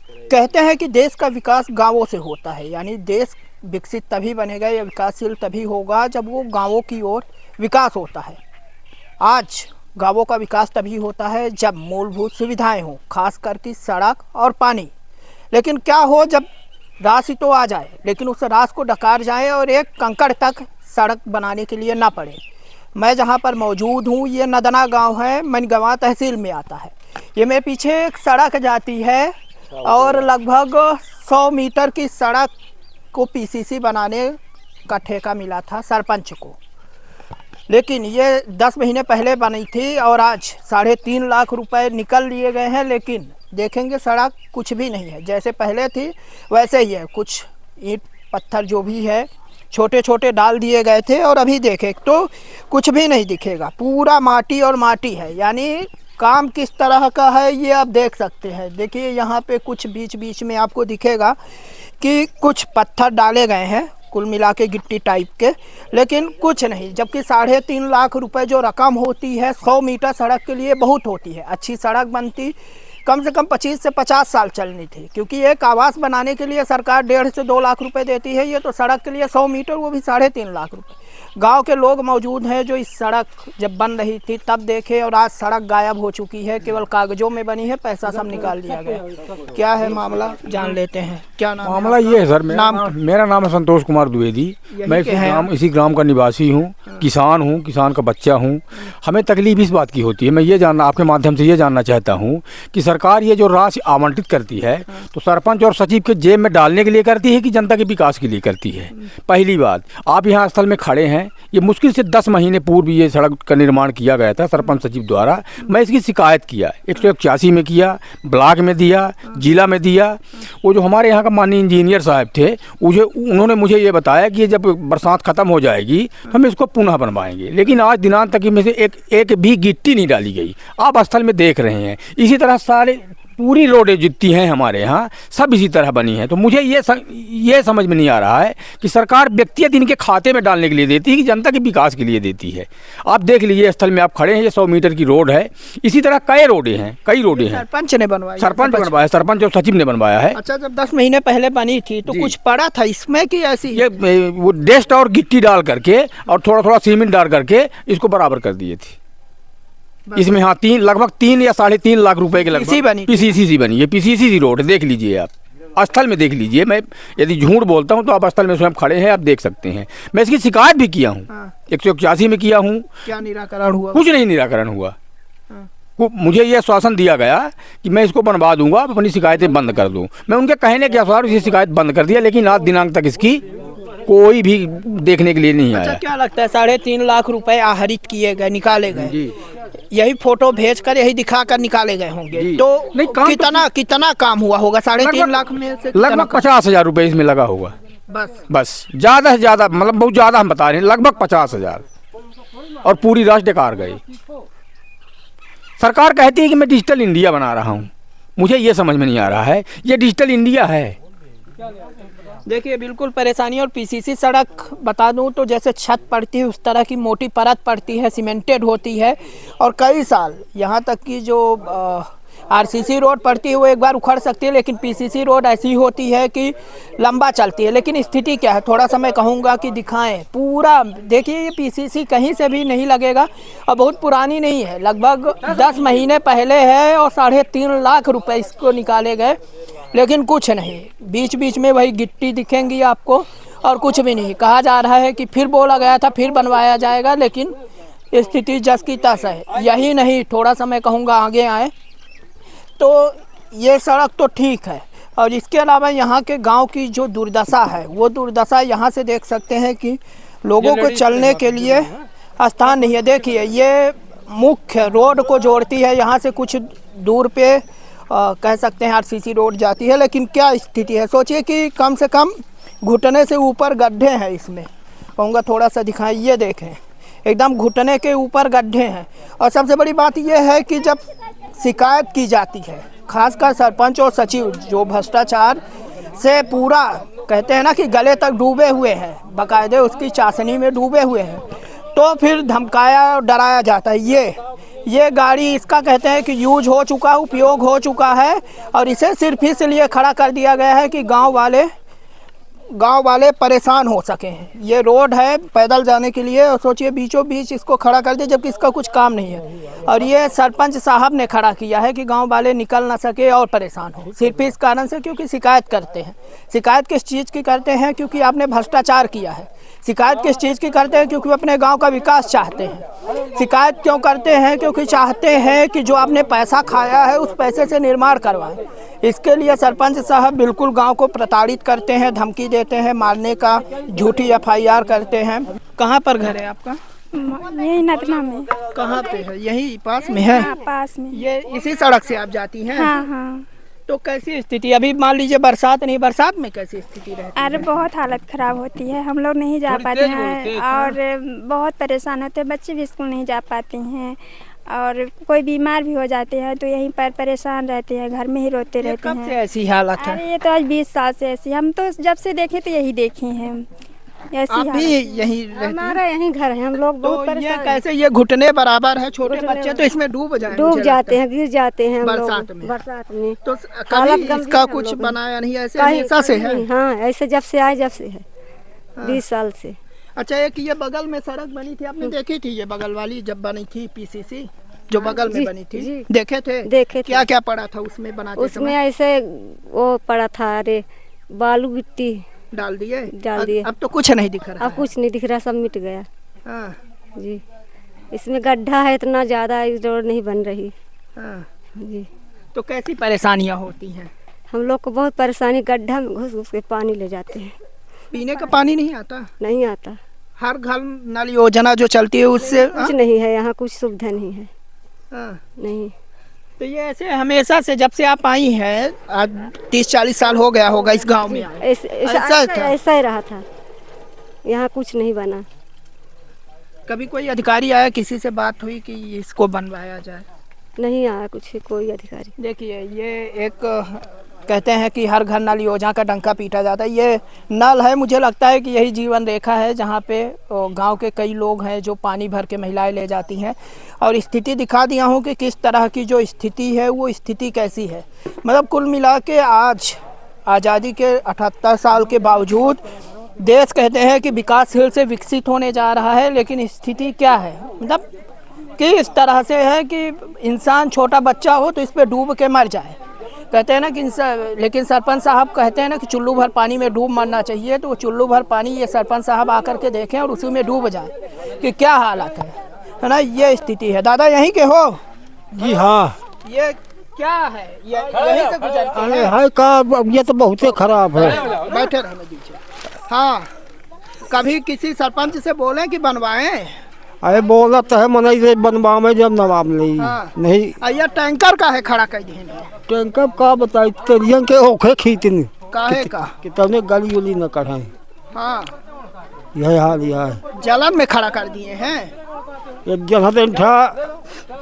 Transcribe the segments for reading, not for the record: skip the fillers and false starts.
कहते हैं कि देश का विकास गांवों से होता है, यानी देश विकसित तभी बनेगा या विकासशील तभी होगा जब वो गांवों की ओर विकास होता है। आज गांवों का विकास तभी होता है जब मूलभूत सुविधाएं हों, खास करके सड़क और पानी। लेकिन क्या हो जब राशि तो आ जाए लेकिन उस राशि को डकार जाए और एक कंकड़ तक सड़क बनाने के लिए ना पड़े। मैं जहां पर मौजूद हूं ये नदना गांव है, मनगवां तहसील में आता है। ये मेरे पीछे एक सड़क जाती है और लगभग 100 मीटर की सड़क को पीसीसी बनाने का ठेका मिला था सरपंच को, लेकिन ये 10 महीने पहले बनी थी और आज 3.5 लाख रुपए निकल लिए गए हैं। लेकिन देखेंगे सड़क कुछ भी नहीं है, जैसे पहले थी वैसे ही है। कुछ ईंट पत्थर जो भी है छोटे छोटे डाल दिए गए थे और अभी देखें तो कुछ भी नहीं दिखेगा, पूरा माटी और माटी है। यानी काम किस तरह का है ये आप देख सकते हैं। देखिए यहाँ पे कुछ बीच बीच में आपको दिखेगा कि कुछ पत्थर डाले गए हैं, कुल मिला के गिट्टी टाइप के, लेकिन कुछ नहीं। जबकि 3.5 लाख रुपए जो रकम होती है 100 मीटर सड़क के लिए बहुत होती है। अच्छी सड़क बनती कम से कम 25 से 50 साल चलनी थी, क्योंकि एक आवास बनाने के लिए सरकार 1.5 से 2 लाख रुपए देती है। ये तो सड़क के लिए 100 मीटर वो भी 3.5 लाख रुपए। गांव के लोग मौजूद हैं जो इस सड़क जब बन रही थी तब देखे, और आज सड़क गायब हो चुकी है, केवल कागजों में बनी है, पैसा सब निकाल लिया गया। क्या है मामला जान लेते हैं। क्या नाम मामला ये है सर, मेरा नाम है संतोष कुमार द्विवेदी। मैं इसी ग्राम का निवासी हूँ, किसान का बच्चा हूँ। हमें तकलीफ इस बात की होती है, मैं ये जानना आपके माध्यम से ये जानना चाहता हूँ कि सरकार ये जो राशि आवंटित करती है तो सरपंच और सचिव के जेब में डालने के लिए करती है कि जनता के विकास के लिए करती है। पहली बात, आप यहाँ स्थल में खड़े हैं, ये मुश्किल से 10 महीने पूर्व ये सड़क का निर्माण किया गया था सरपंच सचिव द्वारा। मैं इसकी शिकायत किया, 181 में किया, ब्लॉक में दिया, जिला में दिया। वो जो हमारे यहाँ का माननीय इंजीनियर साहब थे उन्होंने मुझे ये बताया कि जब बरसात ख़त्म हो जाएगी तो हम इसको पुनः बनवाएंगे, लेकिन आज दिनांत तक में से एक भी गिट्टी नहीं डाली गई। आप स्थल में देख रहे हैं, इसी तरह सारे पूरी रोडें जितनी हैं हमारे यहाँ सब इसी तरह बनी हैं। तो मुझे ये समझ में नहीं आ रहा है कि सरकार व्यक्तिगत इनके खाते में डालने के लिए देती है कि जनता के विकास के लिए देती है। आप देख लीजिए स्थल में आप खड़े हैं, ये 100 मीटर की रोड है। इसी तरह कई रोडें हैं। सरपंच ने बनवाया, सरपंच और सचिव ने बनवाया है। अच्छा, जब 10 महीने पहले बनी थी तो कुछ पड़ा था इसमें कि ऐसी ये वो डेस्ट और गिट्टी डाल करके और थोड़ा थोड़ा सीमेंट डाल करके इसको बराबर कर दिए थे। इसमें हाँ लगभग 3 या 3.5 लाख रुपए के लगभग पीसीसी बनी है। पीसीसी रोड देख लीजिए, आप स्थल में देख लीजिए। मैं यदि झूठ बोलता हूँ तो आप स्थल में स्वयं खड़े हैं, आप देख सकते हैं। मैं इसकी शिकायत भी किया हूँ, 181 में किया हूँ। क्या निराकरण हुआ? कुछ नहीं निराकरण हुआ। मुझे यह आश्वासन दिया गया कि मैं इसको बनवा दूंगा, आप अपनी शिकायतें बंद कर दूँ। मैं उनके कहने के अनुसार इसी शिकायत बंद कर दिया, लेकिन आज दिनांक तक इसकी कोई भी देखने के लिए नहीं आया। क्या लगता है 3.5 लाख रुपए आहरित किए गए, निकाले गए, यही फोटो भेजकर यही दिखाकर निकाले गए होंगे, तो कितना काम हुआ होगा? 3.5 लाख में से लगभग 50,000 रुपए इसमें लगा होगा। बस ज्यादा से ज्यादा, मतलब बहुत ज्यादा हम बता रहे हैं, लगभग 50,000। और पूरी राशि बेकार गई। सरकार कहती है कि मैं डिजिटल इंडिया बना रहा हूँ, मुझे ये समझ में नहीं आ रहा है ये डिजिटल इंडिया है। देखिए बिल्कुल परेशानी। और पीसीसी सड़क बता दूं तो जैसे छत पड़ती है उस तरह की मोटी परत पड़ती है, सीमेंटेड होती है, और कई साल यहाँ तक कि जो आरसीसी रोड पड़ती है वो एक बार उखड़ सकती है, लेकिन पीसीसी रोड ऐसी होती है कि लंबा चलती है। लेकिन स्थिति क्या है, थोड़ा सा मैं कहूँगा कि दिखाएं पूरा। देखिए ये पीसीसी कहीं से भी नहीं लगेगा और बहुत पुरानी नहीं है, लगभग 10 महीने पहले है और 3.5 लाख रुपए इसको निकाले गए, लेकिन कुछ नहीं। बीच बीच में वही गिट्टी दिखेंगी आपको और कुछ भी नहीं। कहा जा रहा है कि फिर बोला गया था फिर बनवाया जाएगा, लेकिन स्थिति जस की तस है। यही नहीं, थोड़ा सा मैं कहूँगा आगे आए तो ये सड़क तो ठीक है, और इसके अलावा यहाँ के गांव की जो दुर्दशा है वो दुर्दशा यहाँ से देख सकते हैं कि लोगों को चलने के लिए स्थान नहीं है। देखिए ये मुख्य रोड को जोड़ती है, यहाँ से कुछ दूर पे कह सकते हैं आरसीसी रोड जाती है, लेकिन क्या स्थिति है सोचिए कि कम से कम घुटने से ऊपर गड्ढे हैं। इसमें कहूँगा थोड़ा सा दिखाएं, ये देखें एकदम घुटने के ऊपर गड्ढे हैं। और सबसे बड़ी बात यह है कि जब शिकायत की जाती है, खासकर सरपंच और सचिव जो भ्रष्टाचार से पूरा कहते हैं ना कि गले तक डूबे हुए हैं, बाकायदे उसकी चाशनी में डूबे हुए हैं, तो फिर धमकाया और डराया जाता है। ये गाड़ी इसका कहते हैं कि यूज हो चुका, उपयोग हो चुका है और इसे सिर्फ इसलिए खड़ा कर दिया गया है कि गांव वाले परेशान हो सकें। ये रोड है पैदल जाने के लिए और सोचिए बीचों बीच इसको खड़ा कर दिया जबकि इसका कुछ काम नहीं है। और ये सरपंच साहब ने खड़ा किया है कि गांव वाले निकल ना सके और परेशान हो, सिर्फ इस कारण से क्योंकि शिकायत करते हैं। शिकायत किस चीज़ की करते हैं? क्योंकि आपने भ्रष्टाचार किया है। शिकायत किस चीज़ की करते हैं? क्योंकि अपने गांव का विकास चाहते हैं। शिकायत क्यों करते हैं? क्योंकि चाहते हैं कि जो आपने पैसा खाया है उस पैसे से निर्माण करवाएं। इसके लिए सरपंच साहब बिल्कुल गांव को प्रताड़ित करते हैं, धमकी देते हैं, मारने का झूठी FIR करते हैं। कहाँ पर घर है आपका? यही नतना में। कहाँ पे है? यही पास में है? हाँ, पास में। ये इसी सड़क से आप जाती हैं? हाँ हाँ। तो कैसी स्थिति अभी मान लीजिए बरसात नहीं, बरसात में कैसी स्थिति रहती है? अरे बहुत हालत खराब होती है, हम लोग नहीं जा पाते हैं और बहुत परेशान होते हैं। बच्चे भी स्कूल नहीं जा पाते हैं और कोई बीमार भी हो जाते हैं तो यहीं पर परेशान रहते हैं, घर में ही रोते रहते कब से हैं। ऐसी हालत है? अरे ये तो आज 20 साल से ऐसी, हम तो जब से देखे तो यही देखे हैं ऐसी आप भी हालत। यहीं रहती हैं? हमारा यहीं घर है, हम लोग बहुत तो ये परेशान कैसे, ये घुटने बराबर है, छोटे घुटने बच्चे तो इसमें डूब जाए, डूब मुझे जाते लगता हैं, गिर जाते हैं हम लोग बरसात में। बरसात में। तो हालत कभी गंभीर इसका है हम कुछ लोगों की। बनाया नहीं? ऐसे कहीं- हमेशा से है? कहीं- हाँ, ऐसे जब से आए जब से है, 20 साल से। अच्छा, एक ये बगल में सड़क बनी थी, आपने देखी थी? ये बगल वाली जब बनी थी PCC जो बगल में जी, बनी थी, जी। देखे थे? देखे थे। क्या क्या पड़ा था उसमें बनाते उसमें समय? ऐसे वो पड़ा था, अरे बालू गिट्टी डाल दिए? डाल दिए। अब तो कुछ नहीं दिख रहा अब है। कुछ नहीं दिख रहा, सब मिट गया हाँ, जी। इसमें गड्ढा है इतना ज़्यादा, इस रोड नहीं बन रही हाँ। जी। तो कैसी परेशानियाँ होती हैं? हम लोग को बहुत परेशानी, गड्ढा में घुस घुस के पानी ले जाते हैं, पीने का पानी नहीं आता? नहीं आता। हर घर नल योजना जो चलती है उससे कुछ नहीं है यहाँ, कुछ सुविधा नहीं है, हाँ। नहीं। तो ये ऐसे हमेशा से जब से आप आई हैं, आज 30-40 साल हो गया होगा इस गांव में आए। ऐसा था? ऐसा ही रहा था, यहाँ कुछ नहीं बना। कभी कोई अधिकारी आया, किसी से बात हुई कि इसको बनवाया जाए? नहीं आया कुछ कोई अधिकारी। देखिए, ये एक कहते हैं कि हर घर नल योजना का डंका पीटा जाता है। ये नल है, मुझे लगता है कि यही जीवन रेखा है जहाँ पे गांव के कई लोग हैं जो पानी भर के महिलाएं ले जाती हैं। और स्थिति दिखा दिया हूँ कि किस तरह की जो स्थिति है वो स्थिति कैसी है। मतलब कुल मिला के आज आज़ादी के 78 साल के बावजूद देश कहते हैं कि विकासशील से विकसित होने जा रहा है, लेकिन स्थिति क्या है? मतलब कि इस तरह से है कि इंसान छोटा बच्चा हो तो इस पे डूब के मर जाए। कहते हैं ना कि लेकिन सरपंच साहब कहते हैं ना कि चुल्लू भर पानी में डूब मरना चाहिए। तो वो चुल्लू भर पानी ये सरपंच साहब आकर के देखें और उसी में डूब जाए कि क्या हालत है ना? ये स्थिति है। दादा यहीं के हो? जी हाँ। ये क्या है? ये यहीं से गुजरते अरे हैं? हाय का, ये तो बहुत ही खराब है। बैठे रहने दीजिए। हाँ, कभी किसी सरपंच से बोले कि बनवाएं? अरे बोला तो है मनई से बनवा में जब नवाब नहीं हाँ। नहीं। ये टैंकर का है खड़ा कर दिए? टैंकर का बताई तरियन के ओखे खींचनी काहे का? कितने गली उली न कढ़ाई, हाँ, यही हाल यह है। जलन में खड़ा कर दिए हैं। एक जगह तो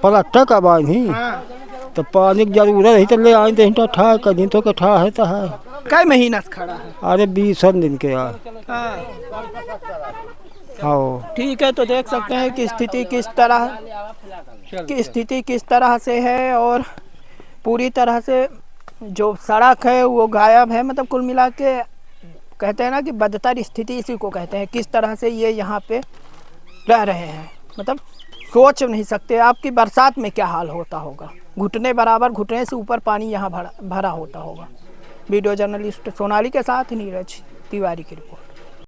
पलट्टा का बाई नहीं हाँ। तो पानी की जरूरत है तो ले आई तो ठा कर दी तो ठा है तो है। कई महीना से खड़ा है? अरे 20 दिन के यार। हाँ। हाँ ठीक है, तो देख सकते हैं कि स्थिति किस तरह से है और पूरी तरह से जो सड़क है वो गायब है। मतलब कुल मिला के कहते हैं ना कि बदतर स्थिति इसी को कहते हैं। किस तरह से ये यहाँ पे रह रहे हैं, मतलब सोच नहीं सकते आप कि बरसात में क्या हाल होता होगा। घुटने बराबर, घुटने से ऊपर पानी यहाँ भरा होता होगा। वीडियो जर्नलिस्ट सोनाली के साथ नीरज तिवारी की रिपोर्ट।